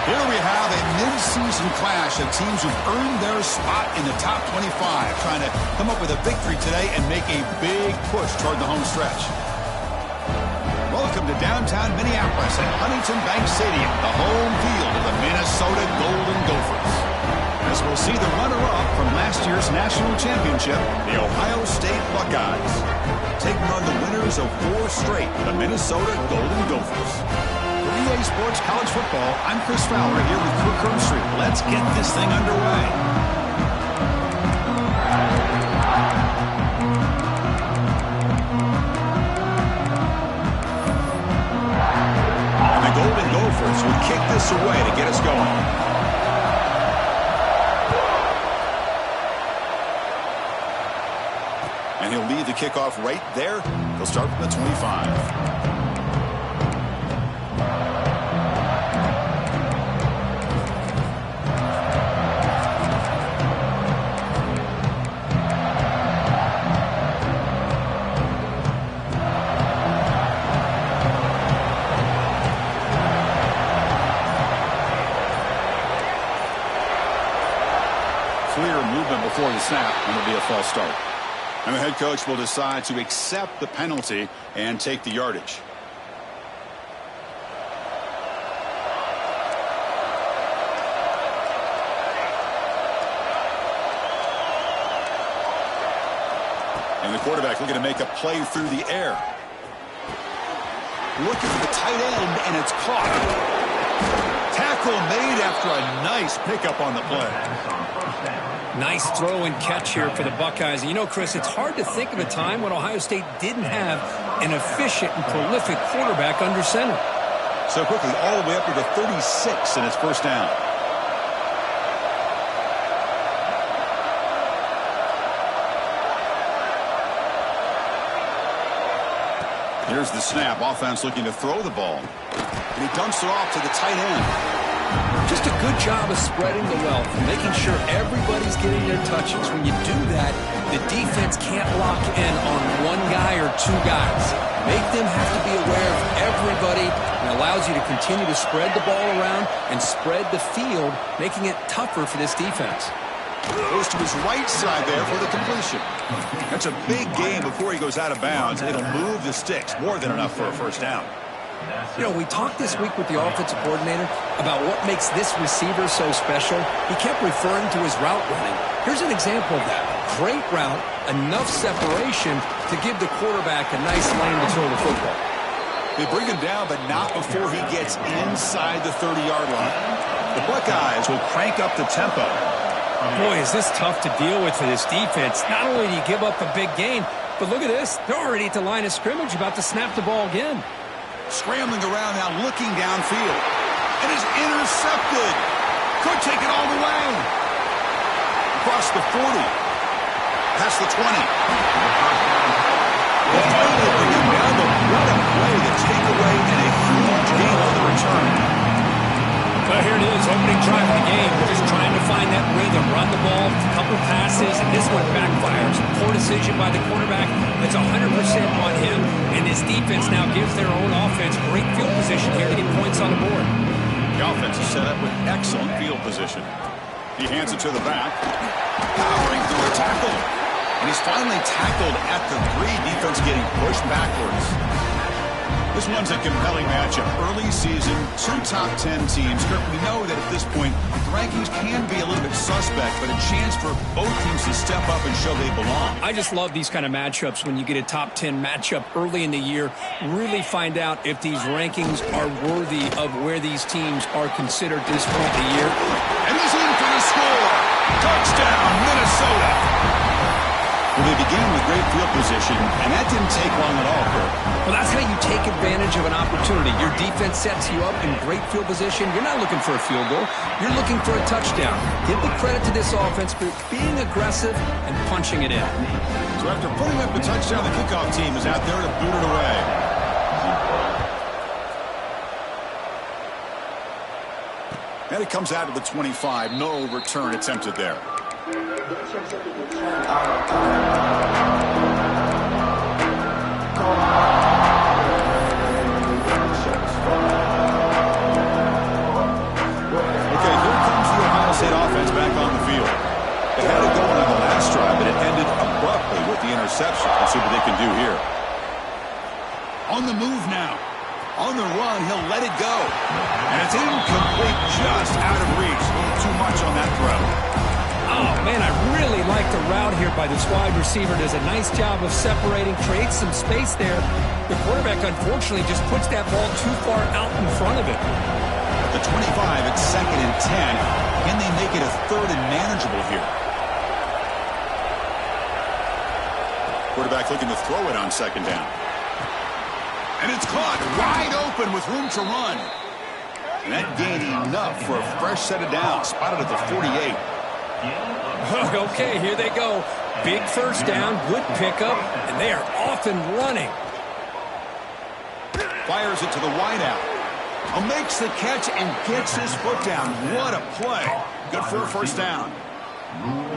Here we have a mid-season clash of teams who've earned their spot in the top 25, trying to come up with a victory today and make a big push toward the home stretch. Welcome to downtown Minneapolis at Huntington Bank Stadium, the home field of the Minnesota Golden Gophers. As we'll see the runner-up from last year's national championship, the Ohio State Buckeyes, taking on the winners of 4 straight, the Minnesota Golden Gophers. For EA Sports College Football, I'm Chris Fowler here with Kirk Herbstreit. Let's get this thing underway. And the Golden Gophers will kick this away to get us going. And he'll lead the kickoff right there. He'll start from the 25. Clear movement before the snap, and it'll be a false start. And the head coach will decide to accept the penalty and take the yardage. And the quarterback looking to make a play through the air. Looking for the tight end, and it's caught. Tackle made after a nice pickup on the play. Nice throw and catch here for the Buckeyes. And you know, Chris, it's hard to think of a time when Ohio State didn't have an efficient and prolific quarterback under center. So quickly, all the way up to the 36 in its first down. Here's the snap. Offense looking to throw the ball. And he dumps it off to the tight end. Just a good job of spreading the wealth, making sure everybody's getting their touches. When you do that, the defense can't lock in on one guy or 2 guys. Make them have to be aware of everybody, and allows you to continue to spread the ball around and spread the field, making it tougher for this defense. Goes to his right side there for the completion. That's a big gain before he goes out of bounds. It'll move the sticks, more than enough for a first down. You know, we talked this week with the offensive coordinator about what makes this receiver so special. He kept referring to his route running. Here's an example of that. Great route, enough separation to give the quarterback a nice lane to throw the football. They bring him down, but not before he gets inside the 30-yard line. The Buckeyes will crank up the tempo. Boy, is this tough to deal with for this defense. Not only do you give up a big gain, but look at this. They're already at the line of scrimmage, about to snap the ball again. Scrambling around now, looking downfield. It is intercepted. Could take it all the way. Across the 40. Past the 20. They finally bring him down, but what a play to take away and a huge gain on the return. Well, here it is, opening drive of the game. We're just trying to find that rhythm, run the ball, a couple passes, and this one backfires. Poor decision by the quarterback. It's 100% on him, and this defense now gives their own offense great field position here to get points on the board. The offense is set up with excellent field position. He hands it to the back, powering through a tackle. And he's finally tackled at the 3, defense getting pushed backwards. This one's a compelling matchup. Early season, 2 top 10 teams. Kirk, we know that at this point, the rankings can be a little bit suspect, but a chance for both teams to step up and show they belong. I just love these kind of matchups when you get a top 10 matchup early in the year. Really find out if these rankings are worthy of where these teams are considered at this point in the year. And he's in for the score. Touchdown, Minnesota. Well, they began with great field position, and that didn't take long at all, Kirk. Well, that's how you take advantage of an opportunity. Your defense sets you up in great field position. You're not looking for a field goal. You're looking for a touchdown. Give the credit to this offense for being aggressive and punching it in. So after putting up a touchdown, the kickoff team is out there to boot it away. And it comes out of the 25. No return attempted there. reception. Let's see what they can do here. On the move now. On the run, he'll let it go. And it's incomplete, just out of reach. A little too much on that throw. Oh, man, I really like the route here by this wide receiver. Does a nice job of separating, creates some space there. The quarterback, unfortunately, just puts that ball too far out in front of it. At the 25, it's 2nd and 10. Can they make it a 3rd and manageable here? Quarterback looking to throw it on 2nd down. And it's caught wide open with room to run. And that gained enough for a fresh set of downs. Spotted at the 48. Okay, here they go. Big first down, good pickup, and they are off and running. Fires it to the wideout. Makes the catch and gets his foot down. What a play. Good for a first down.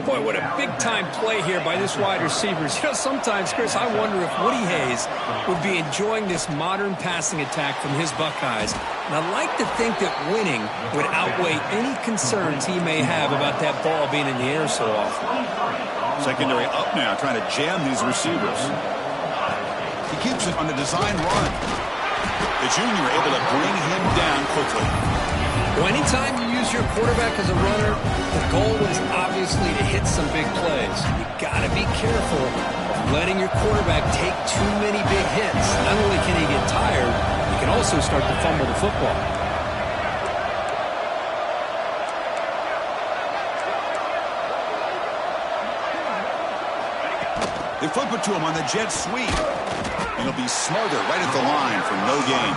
Boy, what a big-time play here by this wide receivers. You know, sometimes, Chris, I wonder if Woody Hayes would be enjoying this modern passing attack from his Buckeyes. And I'd like to think that winning would outweigh any concerns he may have about that ball being in the air so often. Secondary up now, trying to jam these receivers. He keeps it on the design run. The junior able to bring him down quickly. Well, anytime you use your quarterback as a runner, the goal is obviously to hit some big plays. You got to be careful of letting your quarterback take too many big hits. Not only can he get tired, he can also start to fumble the football. They flip it to him on the jet sweep. And he'll be smarter right at the line for no gain.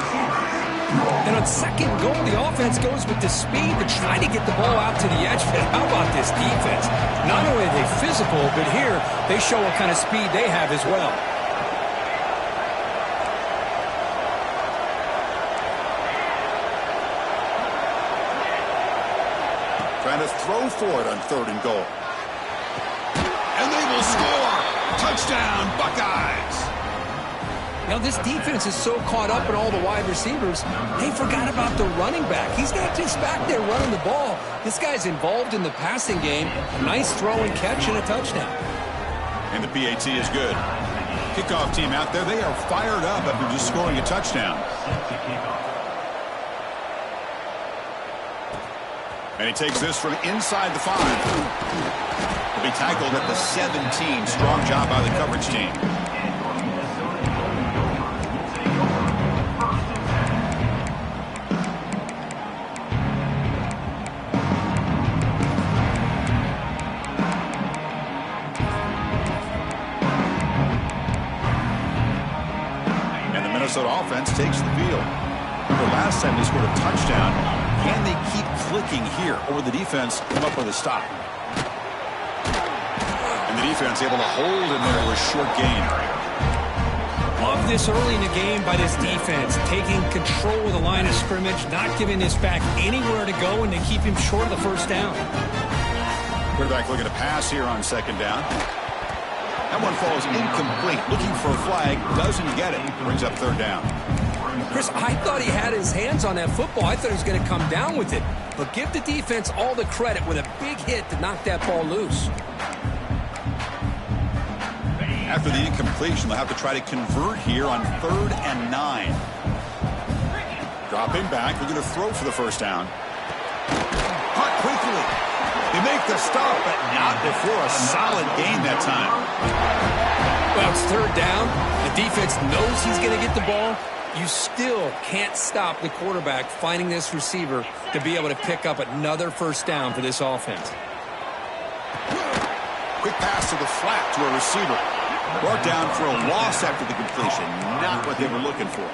And on 2nd goal, the offense goes with the speed to try to get the ball out to the edge. But how about this defense? Not only are they physical, but here they show what kind of speed they have as well. Trying to throw for it on 3rd and goal. And they will score. Touchdown, Buckeyes. Now, this defense is so caught up in all the wide receivers, they forgot about the running back. He's not just back there running the ball. This guy's involved in the passing game. A nice throw and catch and a touchdown. And the PAT is good. Kickoff team out there, they are fired up after just scoring a touchdown. And he takes this from inside the 5. He'll be tackled at the 17. Strong job by the coverage team. Minnesota offense takes the field. The last time they scored a touchdown, can they keep clicking here, or will the defense come up with a stop? And the defense able to hold in there with short gain. Love this early in the game by this defense, taking control of the line of scrimmage, not giving this back anywhere to go, and they keep him short of the first down. Quarterback looking to pass here on 2nd down. That one falls incomplete. Looking for a flag. Doesn't get it. Brings up 3rd down. Chris, I thought he had his hands on that football. I thought he was going to come down with it. But give the defense all the credit with a big hit to knock that ball loose. After the incompletion, they'll have to try to convert here on 3rd and 9. Dropping back. They're going to throw for the first down. Caught quickly. They make the stop, but not before a solid gain that time. Well, it's 3rd down. The defense knows he's going to get the ball. You still can't stop the quarterback finding this receiver to be able to pick up another first down for this offense. Quick pass to the flat to a receiver. Brought down for a loss after the completion. Not what they were looking for.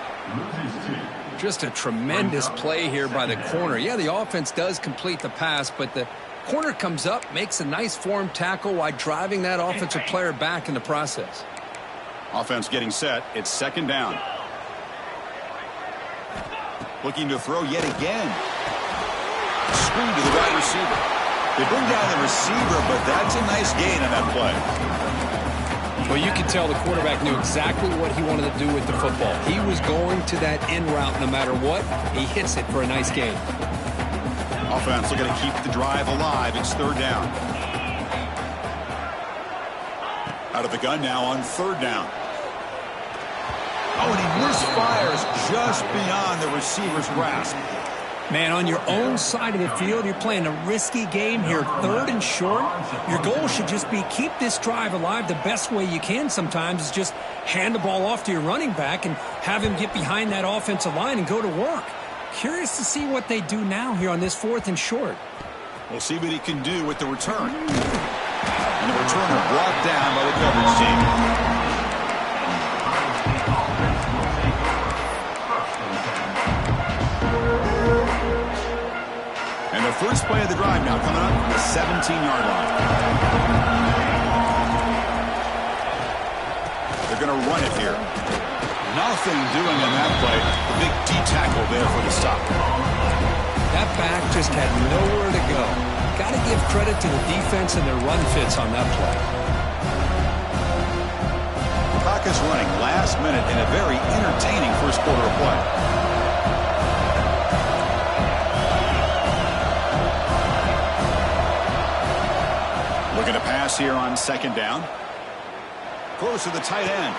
Just a tremendous play here by the corner. Yeah, the offense does complete the pass, but the corner comes up, makes a nice form tackle while driving that offensive player back in the process. Offense getting set. It's 2nd down. Looking to throw yet again. Screen to the wide receiver. They bring down the receiver, but that's a nice gain on that play. Well, you can tell the quarterback knew exactly what he wanted to do with the football. He was going to that end route no matter what. He hits it for a nice gain. Offense looking to keep the drive alive. It's 3rd down. Out of the gun now on 3rd down. Oh, and he misfires just beyond the receiver's grasp. Man, on your own side of the field, you're playing a risky game here, 3rd and short. Your goal should just be keep this drive alive the best way you can sometimes is just hand the ball off to your running back and have him get behind that offensive line and go to work. Curious to see what they do now here on this 4th and short. We'll see what he can do with the return. And the returner brought down by the coverage team. And the first play of the drive now coming up from the 17-yard line. They're going to run it here. Nothing doing on that play. The big D-tackle there for the stop. That back just had nowhere to go. Got to give credit to the defense and their run fits on that play. Clock is running last minute in a very entertaining first quarter of play. Looking to pass here on 2nd down. Close to the tight end.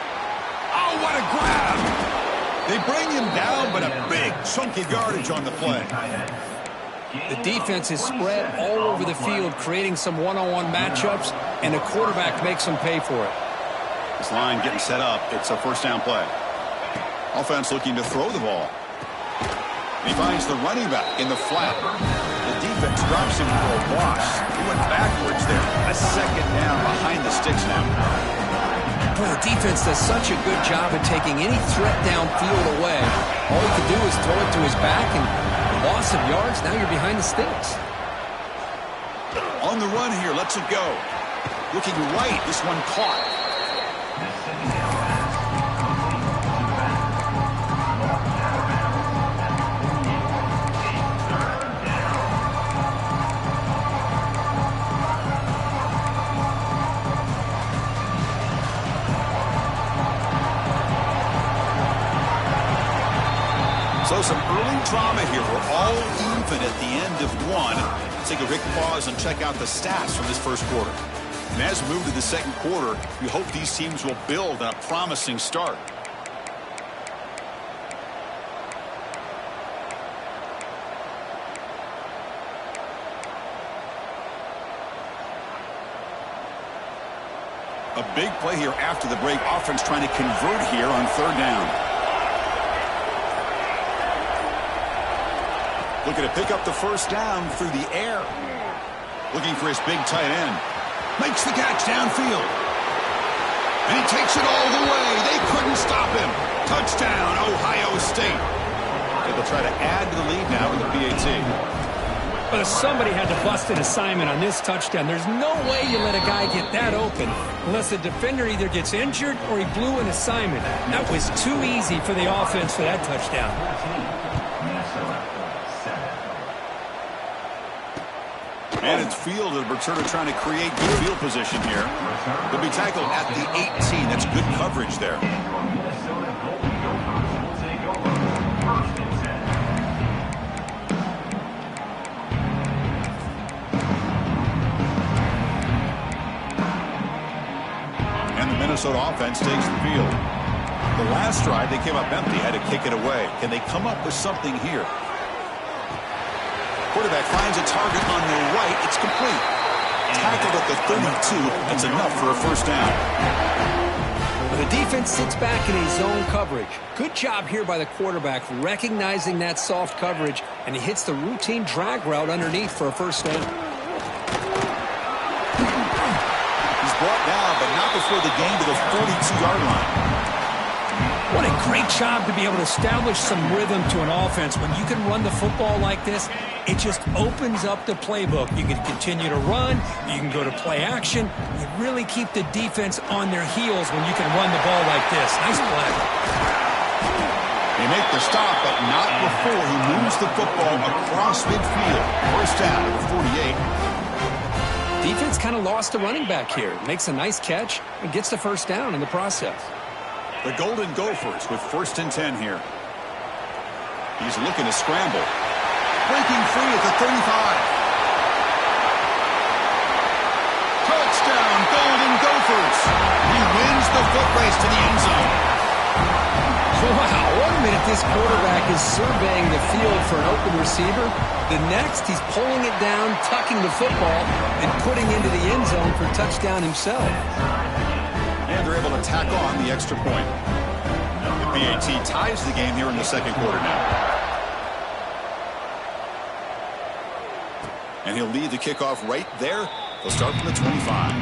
Oh, what a grab! They bring him down, but a big chunky yardage on the play. The defense is spread all over the field, creating some one-on-one matchups, and the quarterback makes them pay for it. This line getting set up. It's a 1st down play. Offense looking to throw the ball. He finds the running back in the flat. The defense drops him for a loss. He went backwards there. A 2nd down behind the sticks now. Boy, the defense does such a good job of taking any threat downfield away. All he could do is throw it to his back, and loss of yards, now you're behind the sticks. On the run here, lets it go. Looking right, this one caught. So some early drama here. We're all even at the end of one. Let's take a quick pause and check out the stats from this first quarter. And as we move to the second quarter, we hope these teams will build on a promising start. A big play here after the break. Offense trying to convert here on 3rd down. Looking to pick up the 1st down through the air. Looking for his big tight end. Makes the catch downfield. And he takes it all the way. They couldn't stop him. Touchdown, Ohio State. They'll try to add to the lead now with the PAT. But somebody had to bust an assignment on this touchdown. There's no way you let a guy get that open unless the defender either gets injured or he blew an assignment. That was too easy for the offense for that touchdown. And it's field, and Berturna trying to create good field position here. They'll be tackled at the 18. That's good coverage there. And the Minnesota offense takes the field. The last drive, they came up empty, had to kick it away. Can they come up with something here? Quarterback finds a target on the right. It's complete. Tackled at the 32. That's enough for a 1st down. The defense sits back in his zone coverage. Good job here by the quarterback recognizing that soft coverage, and he hits the routine drag route underneath for a 1st down. He's brought down, but not before the gain to the 42-yard line. What a great job to be able to establish some rhythm to an offense. When you can run the football like this, it just opens up the playbook. You can continue to run. You can go to play action. You really keep the defense on their heels when you can run the ball like this. Nice play. They make the stop, but not before he moves the football across midfield. 1st down to the 48. Defense kind of lost a running back here. Makes a nice catch and gets the 1st down in the process. The Golden Gophers with 1st and 10 here. He's looking to scramble. Breaking free at the 35. Touchdown, Golden Gophers. a foot race to the end zone. Wow, 1 minute this quarterback is surveying the field for an open receiver. The next, he's pulling it down, tucking the football, and putting into the end zone for touchdown himself. And they're able to tack on the extra point. The BAT ties the game here in the second quarter now. And he'll lead the kickoff right there. They'll start from the 25.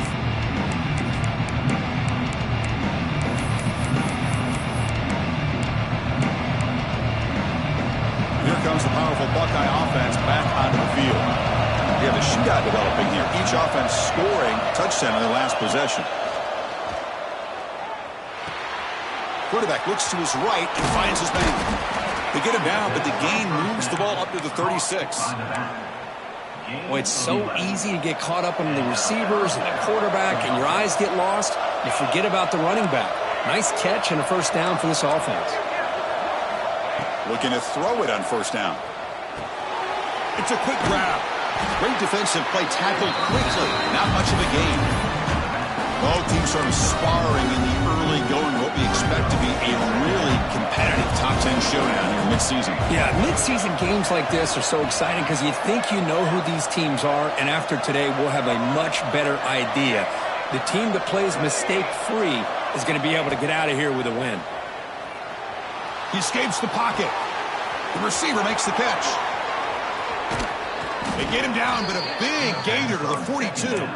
Here comes the powerful Buckeye offense back onto the field. We have a shootout developing here. Each offense scoring a touchdown in their last possession. Quarterback looks to his right and finds his man. They get him down, but the gain moves the ball up to the 36. Well, it's so easy to get caught up on the receivers and the quarterback, and your eyes get lost. You forget about the running back. Nice catch and a first down for this offense. Looking to throw it on first down. It's a quick grab. Great defensive play, tackled quickly. Not much of a gain. Both teams sort of sparring in the early going, what we expect to be a really competitive top 10 showdown here mid-season. Yeah, mid-season games like this are so exciting because you think you know who these teams are, and after today we'll have a much better idea. The team that plays mistake-free is going to be able to get out of here with a win. He escapes the pocket. The receiver makes the catch. They get him down, but a big gainer to the 42.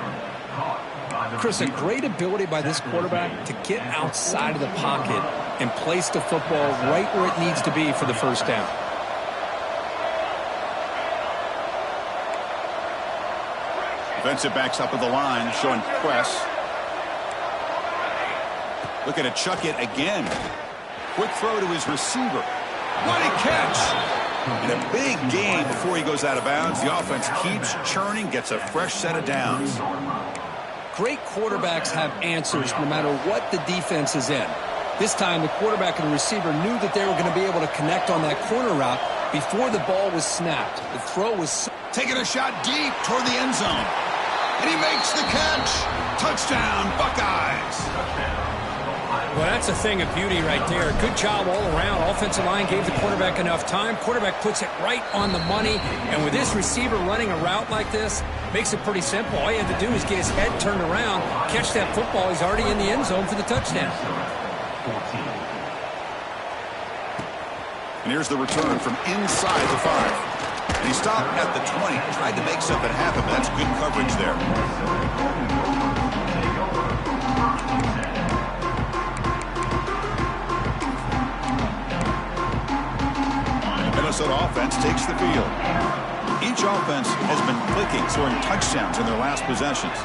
Chris, a great ability by this quarterback to get outside of the pocket and place the football right where it needs to be for the first down. Defensive backs up at the line, showing press. Looking to chuck it again. Quick throw to his receiver. What a catch! And a big gain before he goes out of bounds. The offense keeps churning, gets a fresh set of downs. Great quarterbacks have answers no matter what the defense is in. This time, the quarterback and the receiver knew that they were going to be able to connect on that corner route before the ball was snapped. The throw was taking a shot deep toward the end zone. And he makes the catch. Touchdown, Buckeyes. Well, that's a thing of beauty right there. Good job all around. Offensive line gave the quarterback enough time. Quarterback puts it right on the money. And with this receiver running a route like this, makes it pretty simple. All you have to do is get his head turned around, catch that football. He's already in the end zone for the touchdown. And here's the return from inside the 5. And he stopped at the 20. Tried to make something happen, but that's good coverage there. Minnesota offense takes the field. Each offense has been clicking, scoring touchdowns in their last possessions.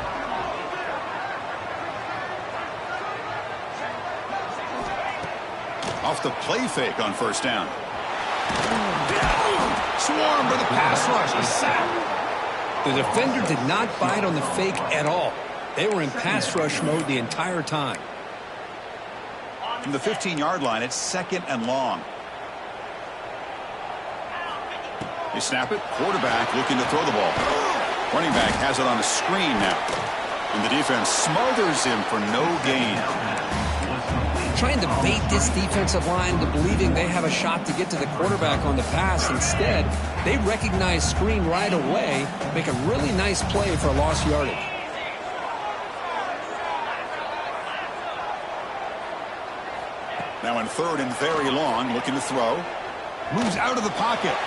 Off the play fake on first down. Swarmed by the pass rush. A sack. The defender did not bite on the fake at all. They were in pass rush mode the entire time. From the 15-yard line, it's second and long. They snap it. Quarterback looking to throw the ball. Running back has it on a screen now. And the defense smothers him for no gain. Trying to bait this defensive line to believing they have a shot to get to the quarterback on the pass. Instead, they recognize screen right away, make a really nice play for a lost yardage. Now in third and very long, looking to throw. Moves out of the pocket.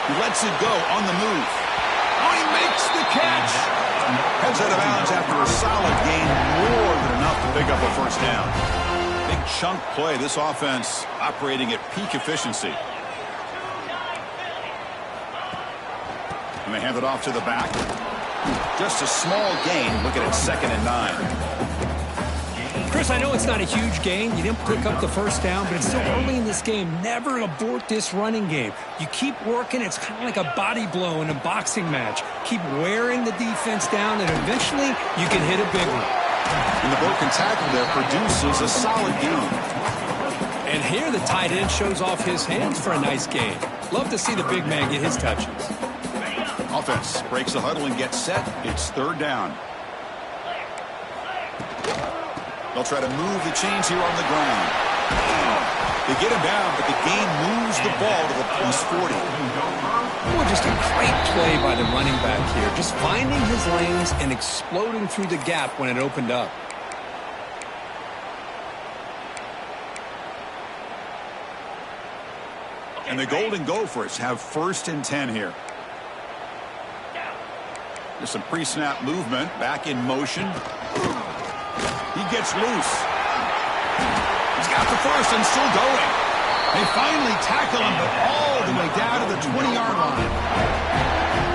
He lets it go on the move. Oh, he makes the catch. Heads out of bounds after a solid gain, more than enough to pick up a first down. Big chunk play. This offense operating at peak efficiency. And they hand it off to the back. Just a small gain. Looking at second and 9. Chris, I know it's not a huge gain. You didn't pick up the first down, but it's still early in this game. Never abort this running game. You keep working. It's kind of like a body blow in a boxing match. Keep wearing the defense down, and eventually you can hit a big one. And the broken tackle there produces a solid gain. And here the tight end shows off his hands for a nice gain. Love to see the big man get his touches. Offense breaks the huddle and gets set. It's third down. They'll try to move the chains here on the ground. They get him down, but the gain moves the ball to the plus 40. Oh, just a great play by the running back here. Just finding his lanes and exploding through the gap when it opened up. And the Golden Gophers have 1st and 10 here. There's some pre-snap movement. Back in motion. He gets loose. He's got the first and still going. They finally tackle him, but all the way down to the 20-yard line.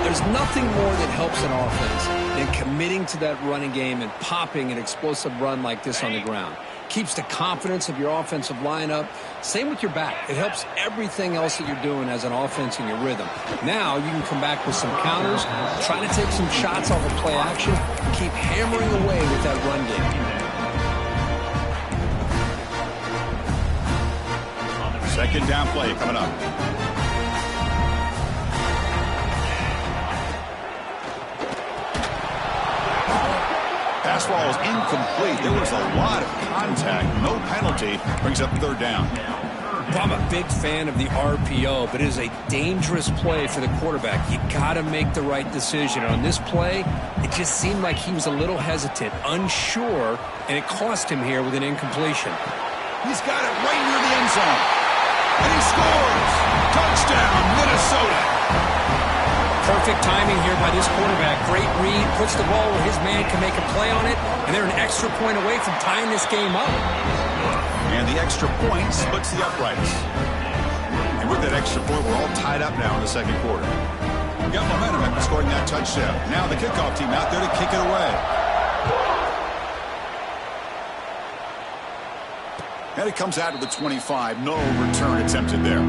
There's nothing more that helps an offense than committing to that running game and popping an explosive run like this on the ground. Keeps the confidence of your offensive line up. Same with your back. It helps everything else that you're doing as an offense in your rhythm. Now you can come back with some counters, try to take some shots off of play action, and keep hammering away with that run game. 2nd down play coming up. Pass ball is incomplete. There was a lot of contact. No penalty. Brings up 3rd down. Well, I'm a big fan of the RPO, but it is a dangerous play for the quarterback. You got to make the right decision. On this play, it just seemed like he was a little hesitant, unsure, and it cost him here with an incompletion. He's got it right near the end zone. And he scores! Touchdown, Minnesota! Perfect timing here by this quarterback. Great read, puts the ball where his man can make a play on it, and they're an extra point away from tying this game up. And the extra point splits the uprights. And with that extra point, we're all tied up now in the 2nd quarter. We got momentum after scoring that touchdown. Now the kickoff team out there to kick it away. And it comes out to the 25. No return attempted there.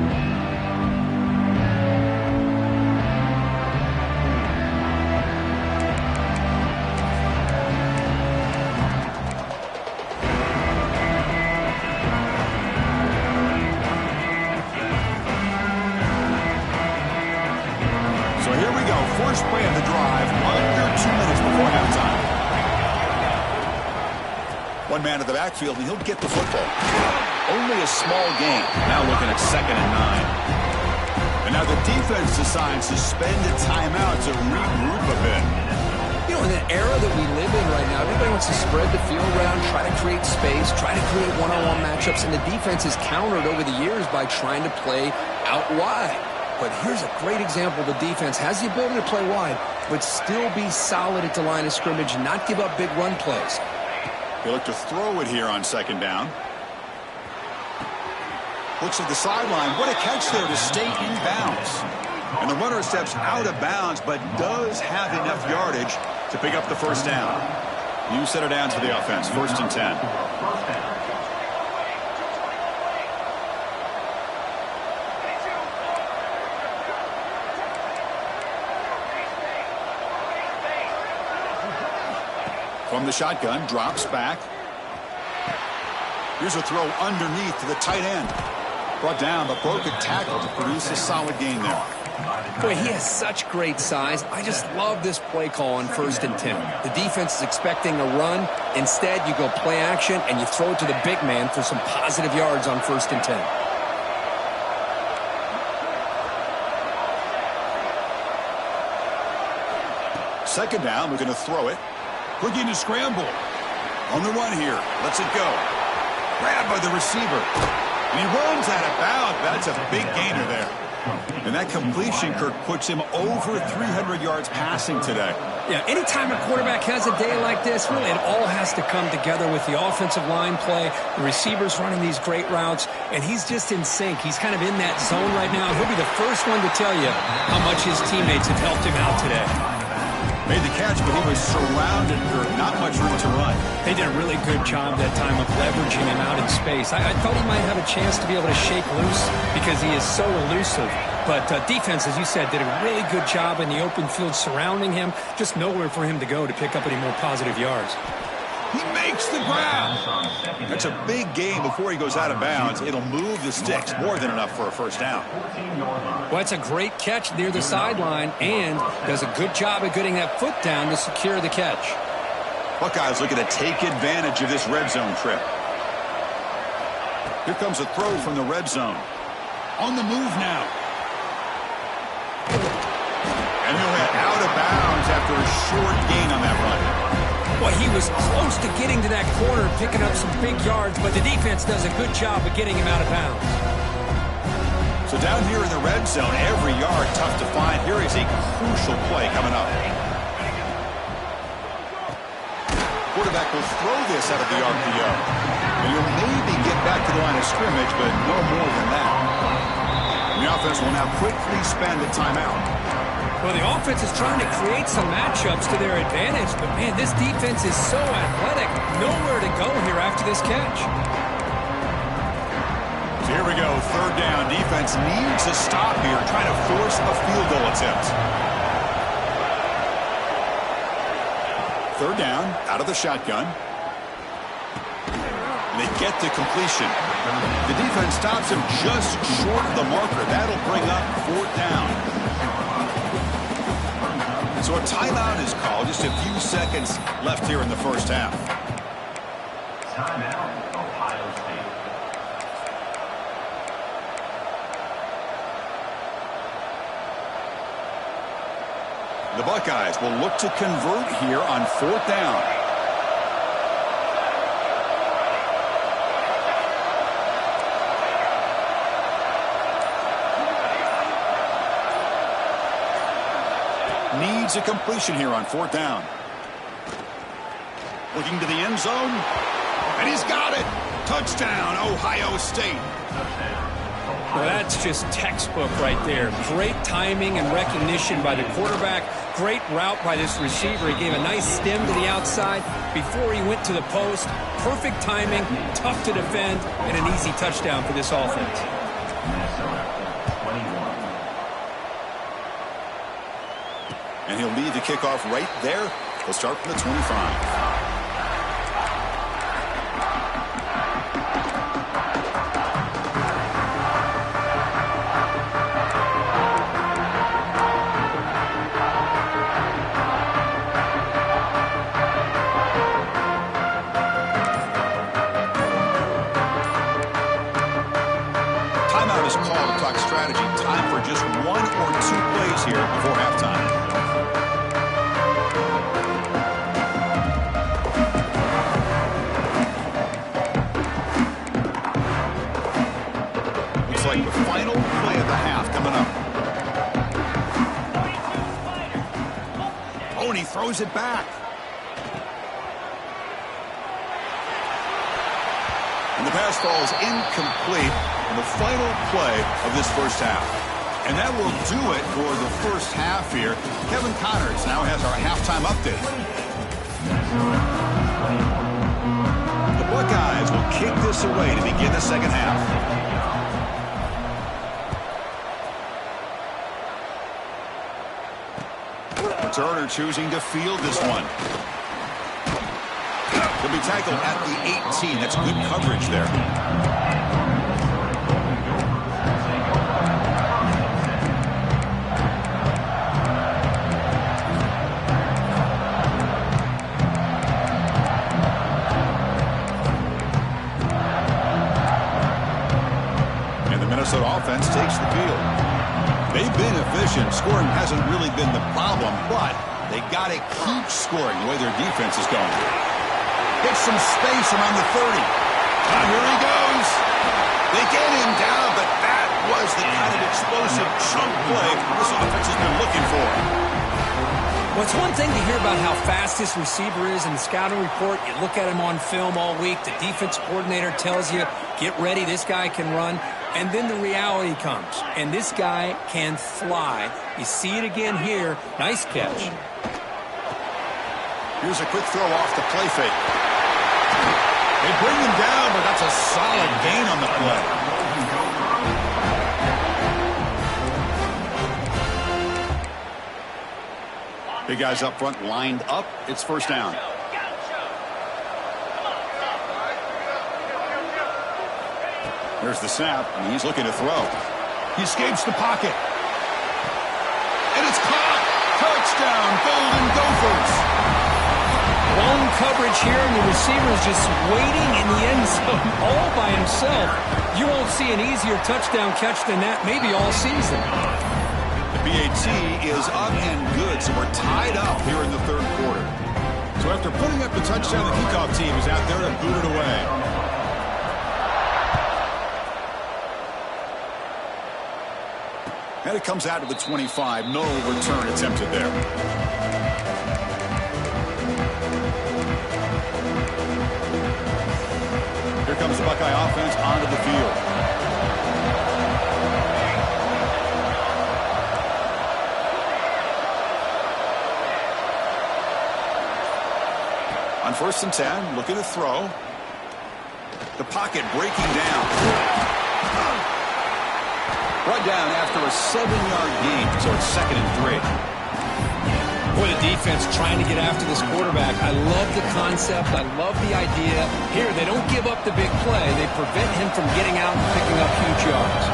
So here we go. First play of the drive. Under 2 minutes before halftime. One man to the backfield, and he'll get the football. Only a small gain. Now looking at 2nd and 9. And now the defense decides to spend a timeout to regroup a bit. You know, in the era that we live in right now, everybody wants to spread the field around, try to create space, try to create one-on-one matchups, and the defense is countered over the years by trying to play out wide. But here's a great example. The defense has the ability to play wide, but still be solid at the line of scrimmage and not give up big run plays. They look to throw it here on 2nd down. Looks at the sideline. What a catch there to stay in bounds. And the runner steps out of bounds, but does have enough yardage to pick up the 1st down. New set of downs for the offense. 1st and 10. From the shotgun, drops back. Here's a throw underneath to the tight end. Brought down, but broke a tackle to produce a solid gain there. Boy, he has such great size. I just love this play call on 1st and 10. The defense is expecting a run. Instead, you go play action, and you throw it to the big man for some positive yards on 1st and 10. Second down, we're going to throw it. Looking to scramble. On the run here. Lets it go. Grabbed by the receiver. And he runs out of bounds. That's a big gainer there. And that completion, Kirk, puts him over 300 yards passing today. Yeah, anytime a quarterback has a day like this, really it all has to come together with the offensive line play, the receivers running these great routes, and he's just in sync. He's kind of in that zone right now. He'll be the first one to tell you how much his teammates have helped him out today. Made the catch, but he was surrounded for not much room to run. They did a really good job that time of leveraging him out in space. I thought he might have a chance to be able to shake loose because he is so elusive. But defense, as you said, did a really good job in the open field surrounding him. Just nowhere for him to go to pick up any more positive yards. He makes the grab. That's a big gain before he goes out of bounds. It'll move the sticks, more than enough for a 1st down. Well, it's a great catch near the sideline and does a good job of getting that foot down to secure the catch. Buckeyes looking to take advantage of this red zone trip. Here comes a throw from the red zone. On the move now. And he'll head out of bounds after a short gain on that run. Well, he was close to getting to that corner, picking up some big yards, but the defense does a good job of getting him out of bounds. So down here in the red zone, every yard tough to find. Here is a crucial play coming up. Quarterback will throw this out of the RPO. And he'll maybe get back to the line of scrimmage, but no more than that. The offense will now quickly spend a timeout. Well, the offense is trying to create some matchups to their advantage, but, man, this defense is so athletic. Nowhere to go here after this catch. So here we go, third down. Defense needs a stop here, trying to force a field goal attempt. Third down, out of the shotgun. And they get the completion. The defense stops him just short of the marker. That'll bring up fourth down. So a timeout is called. Just a few seconds left here in the first half. Timeout, Ohio State. The Buckeyes will look to convert here on fourth down. Needs a completion here on fourth down. Looking to the end zone. And he's got it. Touchdown, Ohio State. Well, that's just textbook right there. Great timing and recognition by the quarterback. Great route by this receiver. He gave a nice stem to the outside before he went to the post. Perfect timing, tough to defend, and an easy touchdown for this offense. And he'll lead the kickoff right there. He'll start from the 25. Timeout is called to talk strategy. Time for just one or two plays here before halftime. Like the final play of the half coming up. Oh, and he throws it back. And the pass falls incomplete on the final play of this first half. And that will do it for the first half here. Kevin Connors now has our halftime update. The Buckeyes will kick this away to begin the second half. Turner choosing to field this one. He'll be tackled at the 18. That's good coverage there. And the Minnesota offense takes the field. They've been efficient. Scoring hasn't really been the problem, but they got to keep scoring the way their defense is going. Gets some space around the 30. Here he goes. They get him down, but that was the kind of explosive chunk play this offense has been looking for. Well, it's one thing to hear about how fast this receiver is in the scouting report. You look at him on film all week. The defense coordinator tells you, get ready, this guy can run. And then the reality comes, and this guy can fly. You see it again here. Nice catch. Here's a quick throw off the play fake. They bring him down, but that's a solid gain on the play. Big guys up front lined up. It's first down. There's the snap, and he's looking to throw. He escapes the pocket. And it's caught. Touchdown, Golden Gophers. Blown coverage here, and the receiver is just waiting in the end zone all by himself. You won't see an easier touchdown catch than that maybe all season. The BAT is up and good, so we're tied up here in the third quarter. So after putting up the touchdown, the kickoff team is out there to boot it away. And it comes out to the 25. No return attempted there. Here comes the Buckeye offense onto the field. On 1st and 10, looking to throw. The pocket breaking down. Brought down after a 7-yard gain, so it's 2nd and 3. Boy, the defense trying to get after this quarterback. I love the concept. I love the idea. Here, they don't give up the big play. They prevent him from getting out and picking up huge yards.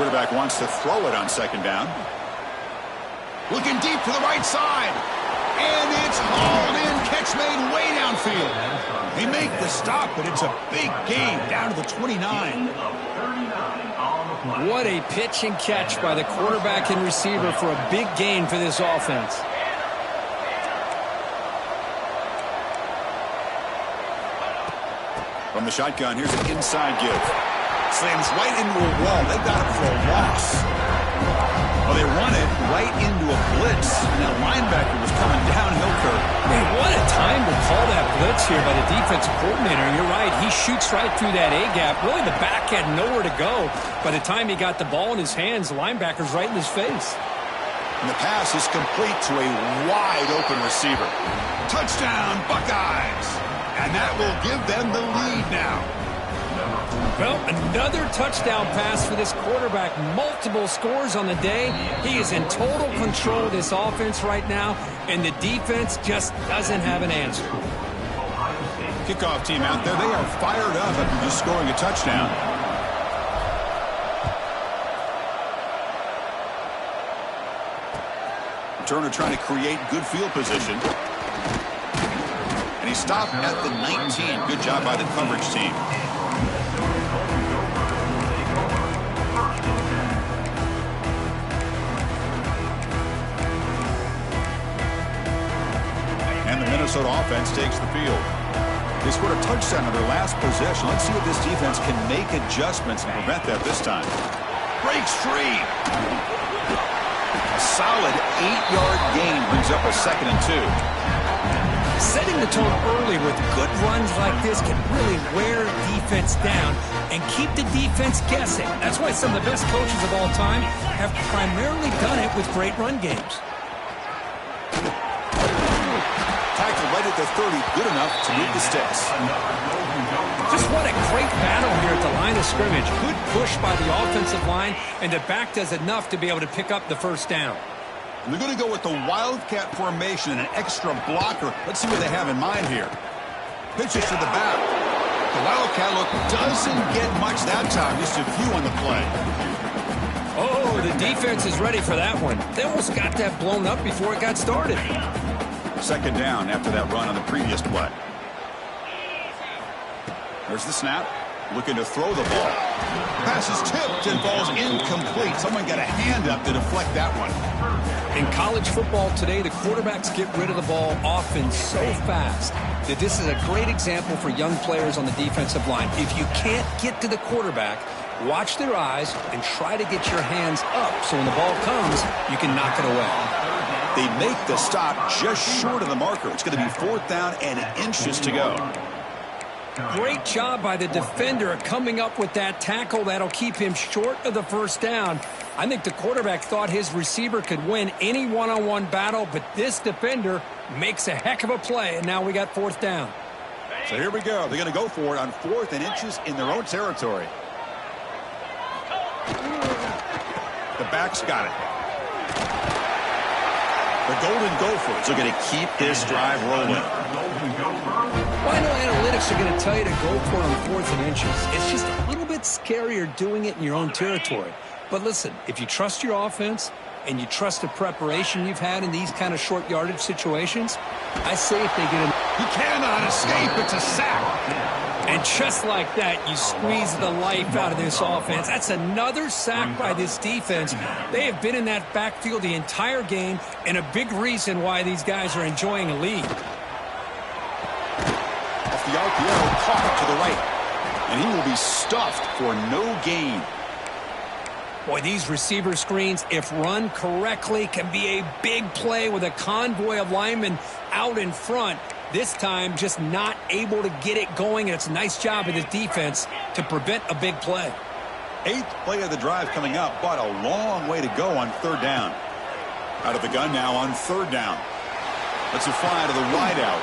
Quarterback wants to throw it on 2nd down. Looking deep to the right side. And it's hauled in. Catch made way downfield. They make the stop, but it's a big gain down to the 29. What a pitch and catch by the quarterback and receiver for a big gain for this offense. From the shotgun, here's an inside give. Slams right into a wall. They got it for a loss. Well, they run it right into a blitz, and that linebacker was coming downhill, Kirk. Man, what a time to call that blitz here by the defensive coordinator. You're right. He shoots right through that A-gap. Really, the back had nowhere to go. By the time he got the ball in his hands, the linebacker's right in his face. And the pass is complete to a wide-open receiver. Touchdown, Buckeyes! And that will give them the lead now. Well, another touchdown pass for this quarterback. Multiple scores on the day. He is in total control of this offense right now, and the defense just doesn't have an answer. Kickoff team out there, they are fired up after just scoring a touchdown. Turner trying to create good field position. And he stopped at the 19. Good job by the coverage team. And the Minnesota offense takes the field. They scored a touchdown on their last possession. Let's see if this defense can make adjustments and prevent that this time. Breaks free. A solid 8-yard gain brings up a 2nd and 2. Setting the tone early with good runs like this can really wear defense down and keep the defense guessing. That's why some of the best coaches of all time have primarily done it with great run games. Tackle right at the 30, good enough to move the sticks. Just what a great battle here at the line of scrimmage. Good push by the offensive line, and the back does enough to be able to pick up the first down. And they're going to go with the Wildcat formation and an extra blocker. Let's see what they have in mind here. Pitches to the back. The Wildcat look doesn't get much that time. Just a few on the play. Oh, the defense is ready for that one. They almost got that blown up before it got started. 2nd down after that run on the previous play. There's the snap. Looking to throw the ball. Pass is tipped and falls incomplete. Someone got a hand up to deflect that one. In college football today, the quarterbacks get rid of the ball often so fast that this is a great example for young players on the defensive line. If you can't get to the quarterback, watch their eyes and try to get your hands up so when the ball comes, you can knock it away. They make the stop just short of the marker. It's going to be 4th down and inches to go. Great job by the defender coming up with that tackle that'll keep him short of the first down. I think the quarterback thought his receiver could win any one-on-one battle, but this defender makes a heck of a play, and now we got 4th down. So here we go. They're going to go for it on 4th and inches in their own territory. The back's got it. The Golden Gophers are going to keep this drive rolling. Well, I know analytics are going to tell you to go for it on 4th and inches. It's just a little bit scarier doing it in your own territory. But listen, if you trust your offense, and you trust the preparation you've had in these kind of short yardage situations, I say if they get him. He cannot escape. It's a sack. And just like that, you squeeze the life out of this offense. That's another sack by this defense. They have been in that backfield the entire game, and a big reason why these guys are enjoying a lead. Off the RPO, caught to the right. And he will be stuffed for no gain. Boy, these receiver screens, if run correctly, can be a big play with a convoy of linemen out in front. This time, just not able to get it going, and it's a nice job of the defense to prevent a big play. 8th play of the drive coming up, but a long way to go on 3rd down. Out of the gun now on 3rd down. Let's a fly to the wide out.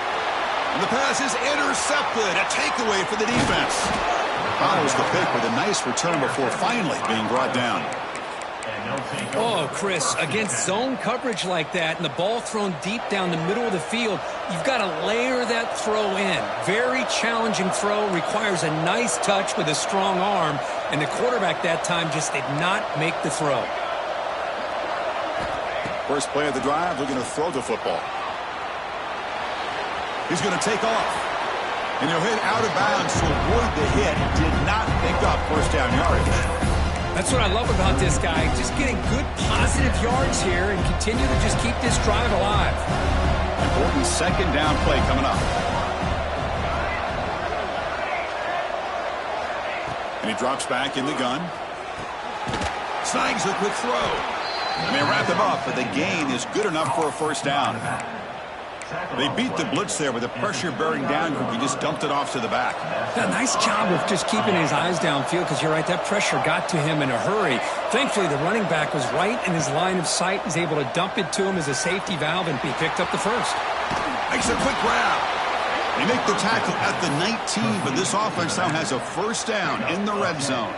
And the pass is intercepted. A takeaway for the defense. Follows the pick with a nice return before finally being brought down. Oh, Chris, against zone coverage like that and the ball thrown deep down the middle of the field, you've got to layer that throw in. Very challenging throw, requires a nice touch with a strong arm, and the quarterback that time just did not make the throw. First play of the drive, they're going to throw the football. He's going to take off. And he'll hit out of bounds to avoid the hit. Did not pick up first down yardage. That's what I love about this guy. Just getting good positive yards here and continue to just keep this drive alive. Important 2nd down play coming up. And he drops back in the gun. Snags a quick throw. And they wrap him up, but the gain is good enough for a first down. They beat the blitz there with a pressure-bearing down group. He just dumped it off to the back. A nice job of just keeping his eyes downfield, because you're right, that pressure got to him in a hurry. Thankfully, the running back was right in his line of sight. He's able to dump it to him as a safety valve, and he picked up the first. Makes a quick grab. They make the tackle at the 19, but this offense now has a first down in the red zone.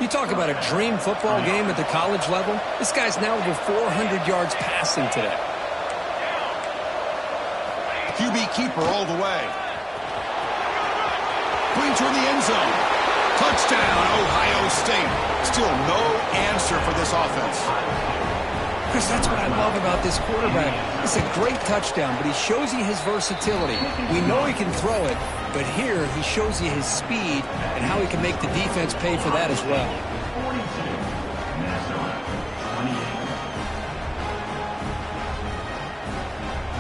You talk about a dream football game at the college level. This guy's now over 400 yards passing today. QB keeper all the way. Going toward the end zone. Touchdown, Ohio State. Still no answer for this offense. Chris, that's what I love about this quarterback. It's a great touchdown, but he shows you his versatility. We know he can throw it, but here he shows you his speed and how he can make the defense pay for that as well.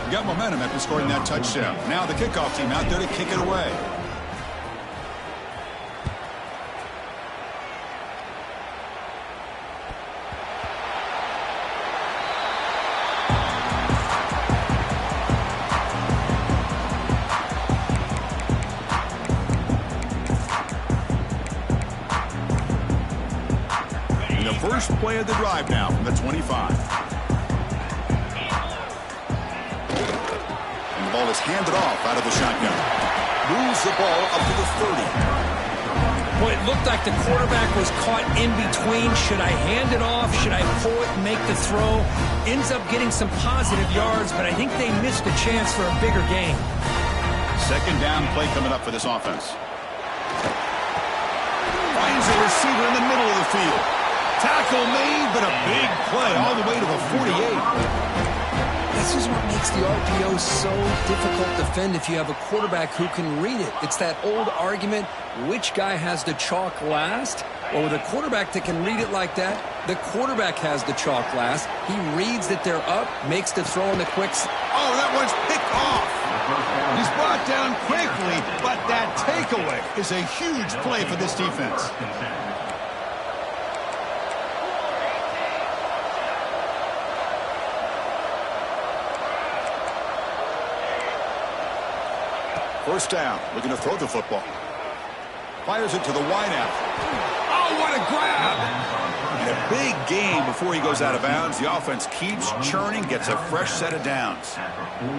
Got momentum after scoring that touchdown. Now the kickoff team out there to kick it away. And the first play of the drive now from the 25. The ball is handed off out of the shotgun. Moves the ball up to the 30. Boy, it looked like the quarterback was caught in between. Should I hand it off? Should I pull it and make the throw? Ends up getting some positive yards, but I think they missed a chance for a bigger gain. 2nd down play coming up for this offense. Finds a receiver in the middle of the field. Tackle made, but a big play all the way to the 48. This is what makes the RPO so difficult to defend if you have a quarterback who can read it. It's that old argument, which guy has the chalk last? Well, with a quarterback that can read it like that, the quarterback has the chalk last. He reads that they're up, makes the throw in the quicks. Oh, that one's picked off. He's brought down quickly, but that takeaway is a huge play for this defense. First down, looking to throw the football. Fires it to the wideout. Oh, what a grab! And a big gain before he goes out of bounds. The offense keeps churning, gets a fresh set of downs.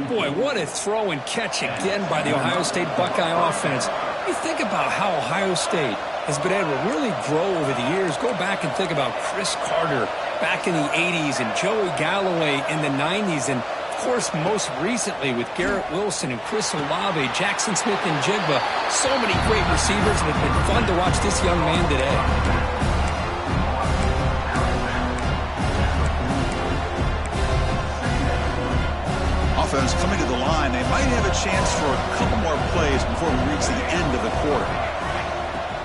Boy, what a throw and catch again by the Ohio State Buckeye offense. You think about how Ohio State has been able to really grow over the years. Go back and think about Chris Carter back in the 80s and Joey Galloway in the 90s, and of course, most recently with Garrett Wilson and Chris Olave, Jackson Smith and Jigba. So many great receivers, and it's been fun to watch this young man today. offense coming to the line. They might have a chance for a couple more plays before we reach the end of the quarter.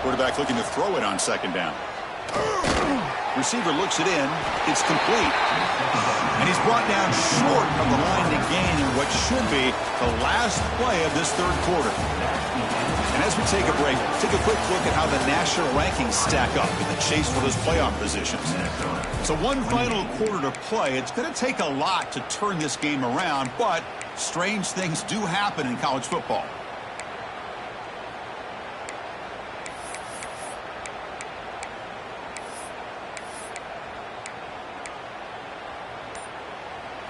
Quarterback looking to throw it on second down. Receiver looks it in. It's complete. And he's brought down short of the line to gain in what should be the last play of this third quarter. And as we take a break, take a quick look at how the national rankings stack up in the chase for those playoff positions. So one final quarter to play. It's going to take a lot to turn this game around, but strange things do happen in college football.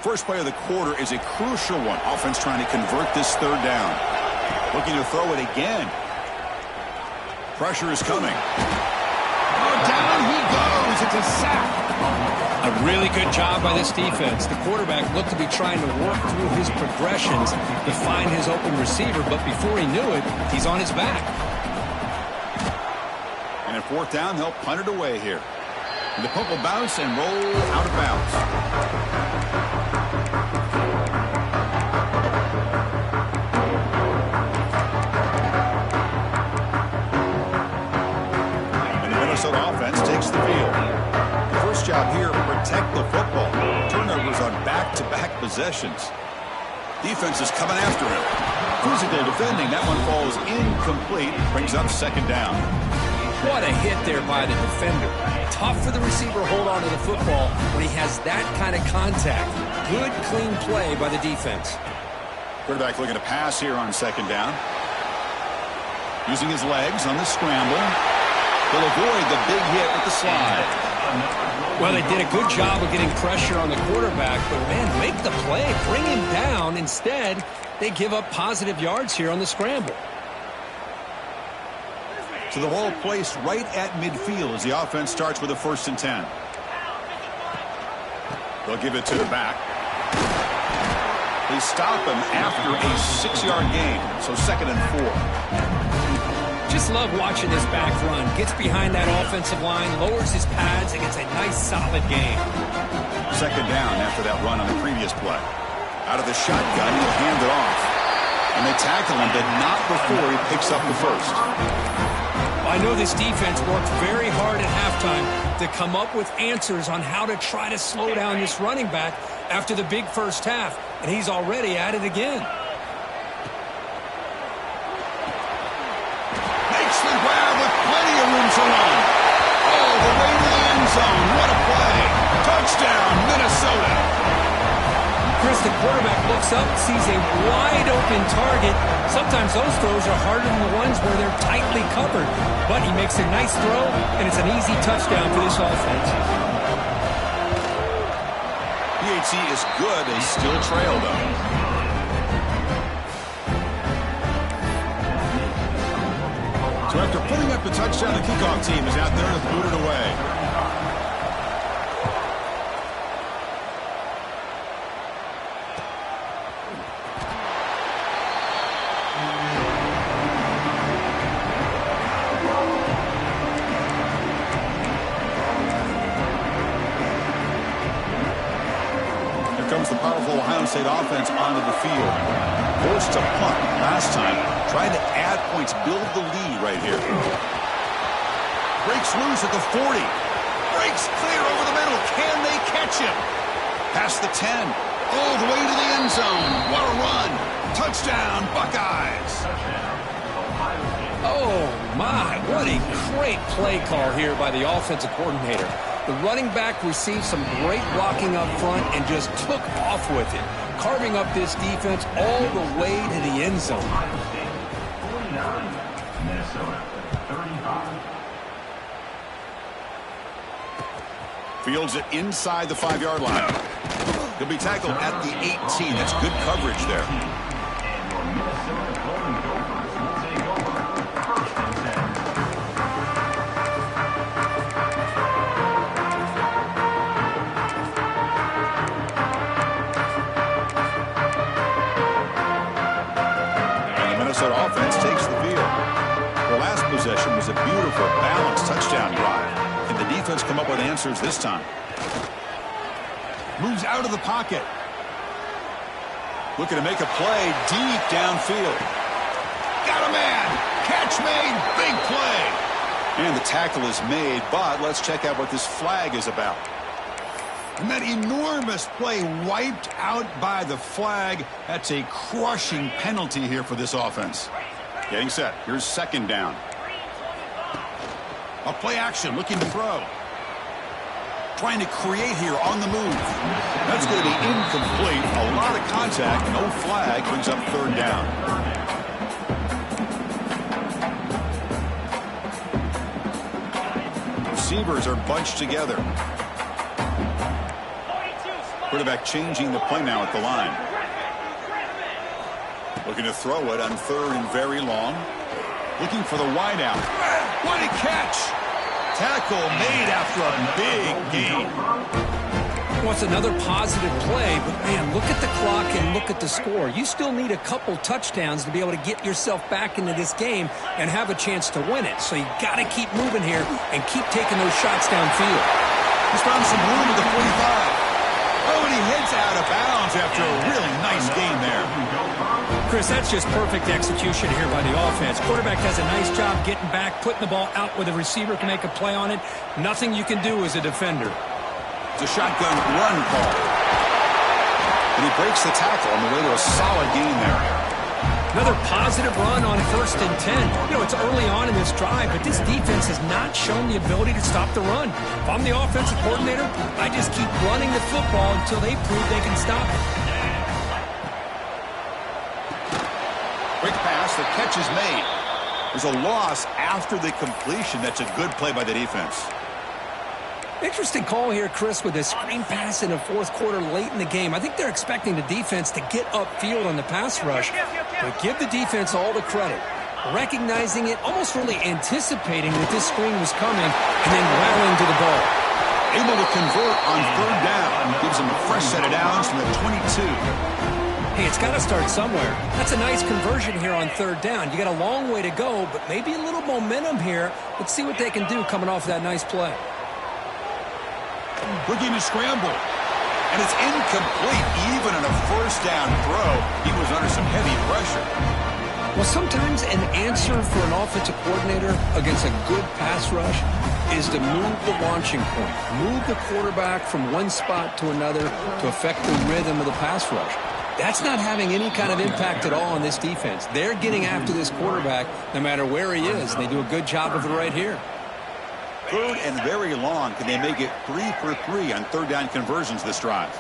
First play of the quarter is a crucial one. Offense trying to convert this third down. Looking to throw it again. Pressure is coming. Oh, down he goes. It's a sack. A really good job by this defense. The quarterback looked to be trying to work through his progressions to find his open receiver, but before he knew it, he's on his back. And at fourth down, they'll punt it away here. And the punt will bounce and roll out of bounds. Offense takes the field. The first job here, protect the football. Turnovers on back-to-back possessions. Defense is coming after him. Physical defending. That one falls incomplete. Brings up second down. What a hit there by the defender. Tough for the receiver to hold on to the football when he has that kind of contact. Good, clean play by the defense. Quarterback looking to pass here on second down. Using his legs on the scramble. They'll avoid the big hit with the slide. Well, they did a good job of getting pressure on the quarterback, but, man, make the play. Bring him down. Instead, they give up positive yards here on the scramble. So the ball placed right at midfield as the offense starts with a 1st and 10. They'll give it to the back. They stop him after a 6-yard gain, so 2nd and 4. Just love watching this back run. Gets behind that offensive line, lowers his pads, and gets a nice, solid gain. Second down after that run on the previous play. Out of the shotgun, he'll hand it off. And they tackle him, but not before he picks up the first. I know this defense worked very hard at halftime to come up with answers on how to try to slow down this running back after the big first half, and he's already at it again. To run. All the way to the end zone. What a play. Touchdown, Minnesota. Chris, the quarterback looks up, sees a wide-open target. Sometimes those throws are harder than the ones where they're tightly covered. But he makes a nice throw, and it's an easy touchdown for this offense. PAT is good. They still trail, though. So after putting up the touchdown, the kickoff team is out there to boot it away. Here comes the powerful Ohio State offense onto the field. Forced to punt last time. Trying to add points, build the lead right here. Breaks loose at the 40. Breaks clear over the middle. Can they catch him? Past the 10. All the way to the end zone. What a run. Touchdown, Buckeyes. Oh, my. What a great play call here by the offensive coordinator. The running back received some great blocking up front and just took off with it, carving up this defense all the way to the end zone. Minnesota, 35. Fields it inside the 5-yard line. He'll be tackled at the 18. That's good coverage there. And your Minnesota Golden Gophers will take over 1st and 10. And the Minnesota offense takes the field. Their last possession was a beautiful, balanced touchdown drive. Can the defense come up with answers this time? Moves out of the pocket. Looking to make a play deep downfield. Got a man. Catch made. Big play. And the tackle is made, but let's check out what this flag is about. And that enormous play wiped out by the flag. That's a crushing penalty here for this offense. Getting set. Here's second down. A play action, looking to throw. Trying to create here on the move. That's going to be incomplete. A lot of contact. No flag. Brings up third down. Receivers are bunched together. Quarterback changing the play now at the line. Looking to throw it on third and very long. Looking for the wideout. What a catch! Tackle made after a big gain. Well, it's another positive play, but man, look at the clock and look at the score. You still need a couple touchdowns to be able to get yourself back into this game and have a chance to win it. So you got to keep moving here and keep taking those shots downfield. He's found some room at the 45. Oh, and he heads out of bounds after a really nice gain there. Chris, that's just perfect execution here by the offense. Quarterback does a nice job getting back, putting the ball out where the receiver can make a play on it. Nothing you can do as a defender. It's a shotgun run call. And he breaks the tackle on the way to a solid gain there. Another positive run on 1st and 10. You know, it's early on in this drive, but this defense has not shown the ability to stop the run. If I'm the offensive coordinator, I just keep running the football until they prove they can stop it. Quick pass, the catch is made. There's a loss after the completion. That's a good play by the defense. Interesting call here, Chris, with a screen pass in the fourth quarter late in the game. I think they're expecting the defense to get upfield on the pass rush, but give the defense all the credit. Recognizing it, almost really anticipating that this screen was coming, and then rallying to the ball. Able to convert on third down. Gives them a fresh set of downs from the 22. Hey, it's got to start somewhere. That's a nice conversion here on third down. You got a long way to go, but maybe a little momentum here. Let's see what they can do coming off that nice play. Looking to scramble. And it's incomplete. Even on a first down throw, he was under some heavy pressure. Well, sometimes an answer for an offensive coordinator against a good pass rush is to move the launching point. Move the quarterback from one spot to another to affect the rhythm of the pass rush. That's not having any kind of impact at all on this defense. They're getting after this quarterback no matter where he is. They do a good job of it right here. Third and very long. Can they make it 3 for 3 on third down conversions this drive?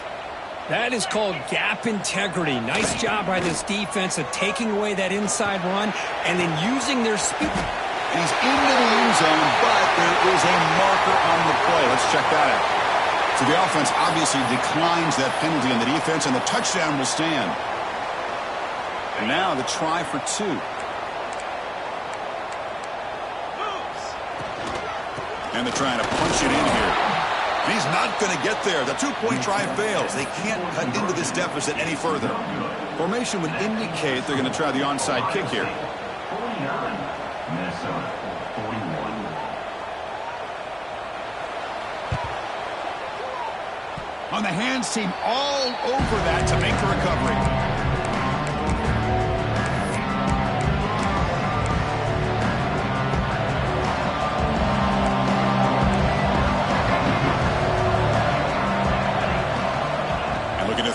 That is called gap integrity. Nice job by this defense of taking away that inside run and then using their speed. And he's into the end zone, but there is a marker on the play. Let's check that out. So the offense obviously declines that penalty on the defense, and the touchdown will stand. And now the try for 2. And they're trying to punch it in here. He's not going to get there. The 2-point try fails. They can't cut into this deficit any further. Formation would indicate they're going to try the onside kick here. 49, Minnesota, 41. On the hands team all over that to make the recovery.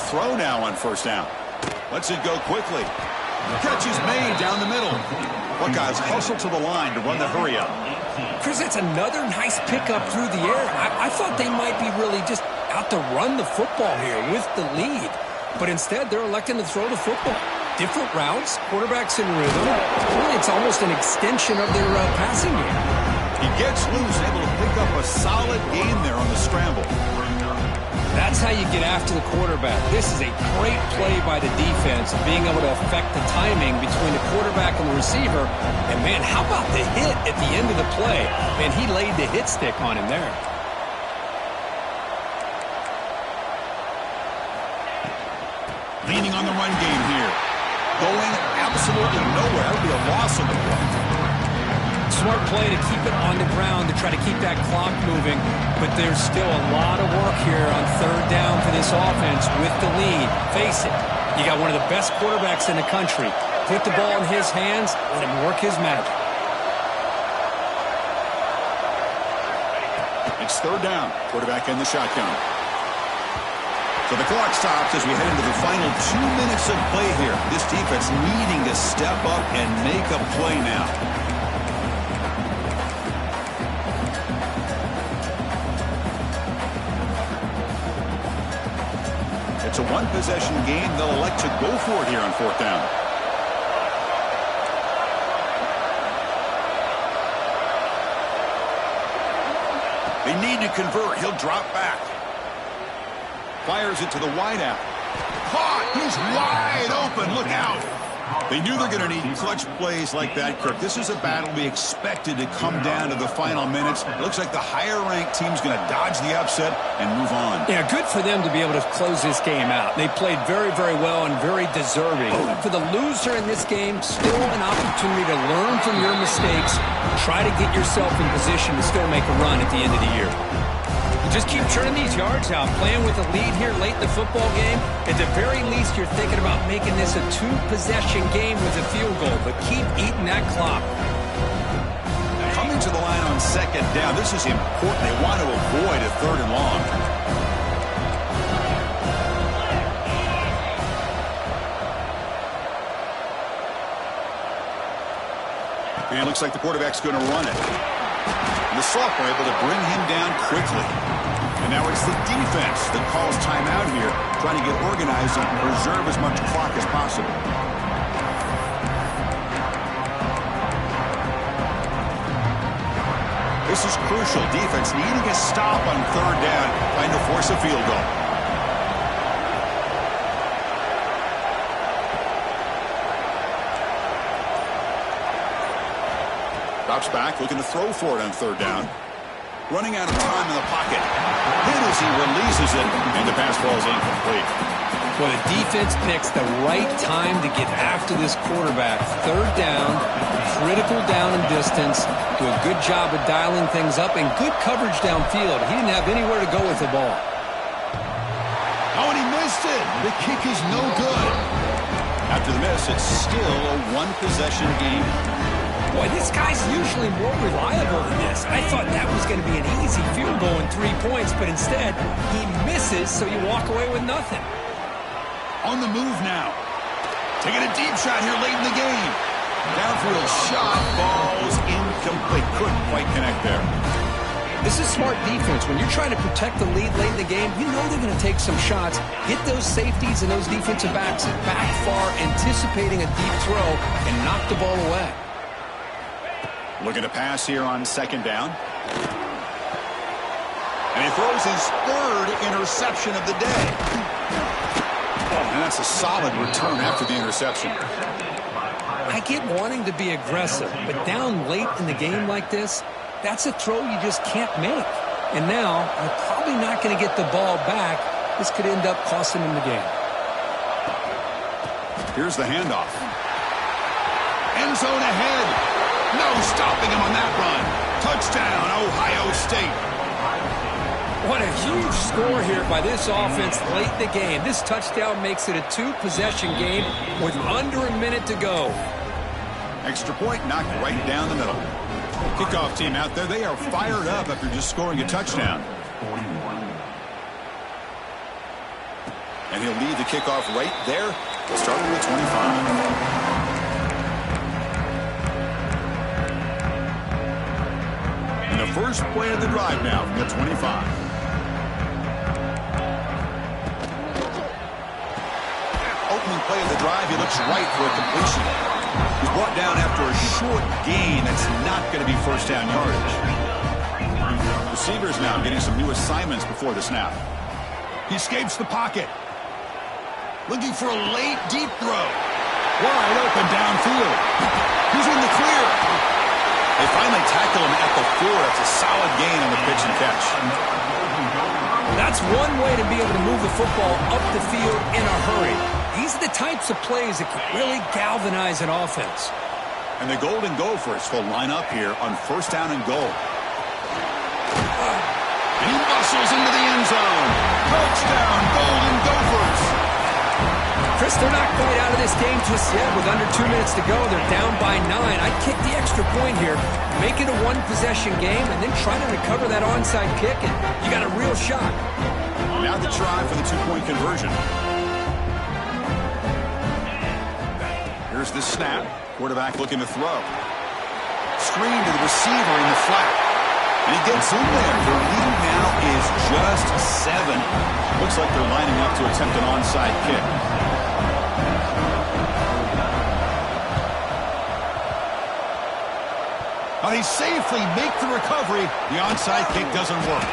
Throw now on first down. Lets it go quickly. Catch is made down the middle. Buckeyes hustle to the line to run the hurry up. Chris, that's another nice pickup through the air. I thought they might be really just out to run the football here with the lead. But instead, they're electing to throw the football. Different routes, quarterbacks in rhythm. Really, it's almost an extension of their passing game. He gets loose, able to pick up a solid gain there on the scramble. That's how you get after the quarterback. This is a great play by the defense of being able to affect the timing between the quarterback and the receiver. And, man, how about the hit at the end of the play? Man, he laid the hit stick on him there. Leaning on the run game here. Going absolutely nowhere. That would be a loss on the play. Smart play to keep it on the ground to try to keep that clock moving, but there's still a lot of work here on third down for this offense with the lead. Face it, You got one of the best quarterbacks in the country. Put the ball in his hands, let him work his magic. It's third down. Quarterback in the shotgun. So the clock stops as we head into the final 2 minutes of play here. This defense needing to step up and make a play now. It's a one-possession game. They'll elect to go for it here on fourth down. They need to convert. He'll drop back. Fires it to the wideout. Caught! He's wide open. Look out. They knew they're going to need clutch plays like that, Kirk. This is a battle we expected to come down to the final minutes. It looks like the higher-ranked team's going to dodge the upset and move on. Yeah, good for them to be able to close this game out. They played very, very well and very deserving. For the loser in this game, still an opportunity to learn from your mistakes. Try to get yourself in position to still make a run at the end of the year. Just keep churning these yards out. Playing with a lead here late in the football game, at the very least, you're thinking about making this a two-possession game with a field goal, but keep eating that clock. Coming to the line on second down, this is important. They want to avoid a third and long. And it looks like the quarterback's going to run it. And the sophomore able to bring him down quickly. And now it's the defense that calls timeout here, trying to get organized and preserve as much clock as possible. This is crucial. Defense needing a stop on third down, trying to force a field goal. Drops back, looking to throw for it on third down. Running out of time in the pocket. Hit as he releases it, and the pass falls incomplete. Well, the defense picks the right time to get after this quarterback. Third down, critical down and distance. Do a good job of dialing things up, and good coverage downfield. He didn't have anywhere to go with the ball. Oh, and he missed it. The kick is no good. After the miss, it's still a one-possession game. Boy, this guy's usually more reliable than this. I thought that was going to be an easy field goal and 3 points, but instead, he misses, so you walk away with nothing. On the move now. Taking a deep shot here late in the game. Downfield shot. Ball is incomplete. Couldn't quite connect there. This is smart defense. When you're trying to protect the lead late in the game, you know they're going to take some shots. Get those safeties and those defensive backs back far, anticipating a deep throw, and knock the ball away. Looking to pass here on second down. And he throws his third interception of the day. And that's a solid return after the interception. I get wanting to be aggressive, but down late in the game like this, that's a throw you just can't make. And now, you're probably not going to get the ball back. This could end up costing him the game. Here's the handoff. End zone ahead. No stopping him on that run. Touchdown, Ohio State. What a huge score here by this offense late in the game. This touchdown makes it a two-possession game with under a minute to go. Extra point knocked right down the middle. Kickoff team out there, they are fired up after just scoring a touchdown. And he'll lead the kickoff right there, starting with 25. And the first play of the drive now from the 25. Opening play of the drive, he looks right for a completion. He's brought down after a short gain. That's not going to be first down yardage. Receivers now getting some new assignments before the snap. He escapes the pocket. Looking for a late, deep throw. Wide open downfield. He's in the clear. They finally tackle him at the 4. That's a solid gain on the pitch and catch. That's one way to be able to move the football up the field in a hurry. These are the types of plays that can really galvanize an offense. And the Golden Gophers will line up here on first down and goal. And he muscles into the end zone. Touchdown, Golden Gophers. Chris, they're not quite out of this game just yet. With under 2 minutes to go, they're down by 9. I'd kick the extra point here, make it a one-possession game, and then try to recover that onside kick, and you got a real shot. Now the try for the two-point conversion. Here's the snap. Quarterback looking to throw. Screen to the receiver in the flat. And he gets in there. Their lead now is just 7. Looks like they're lining up to attempt an onside kick. Now they safely make the recovery. The onside kick doesn't work.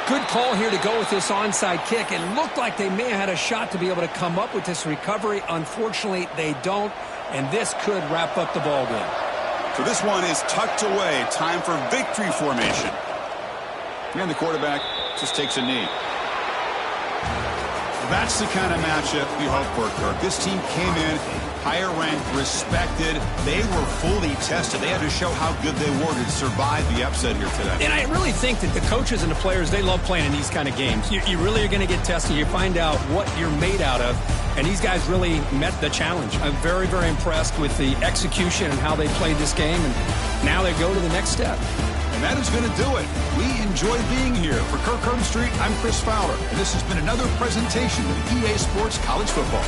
Good call here to go with this onside kick. It looked like they may have had a shot to be able to come up with this recovery. Unfortunately, they don't, and this could wrap up the ball game. So this one is tucked away. Time for victory formation. And the quarterback just takes a knee. That's the kind of matchup you hope for, Kirk. This team came in higher ranked, respected. They were fully tested. They had to show how good they were to survive the upset here today. And I really think that the coaches and the players, they love playing in these kind of games. You really are going to get tested. You find out what you're made out of. And these guys really met the challenge. I'm very, very impressed with the execution and how they played this game. And now they go to the next step. And that is going to do it. We enjoy being here. For Kirk Herbstreit, I'm Chris Fowler. And this has been another presentation of EA Sports College Football.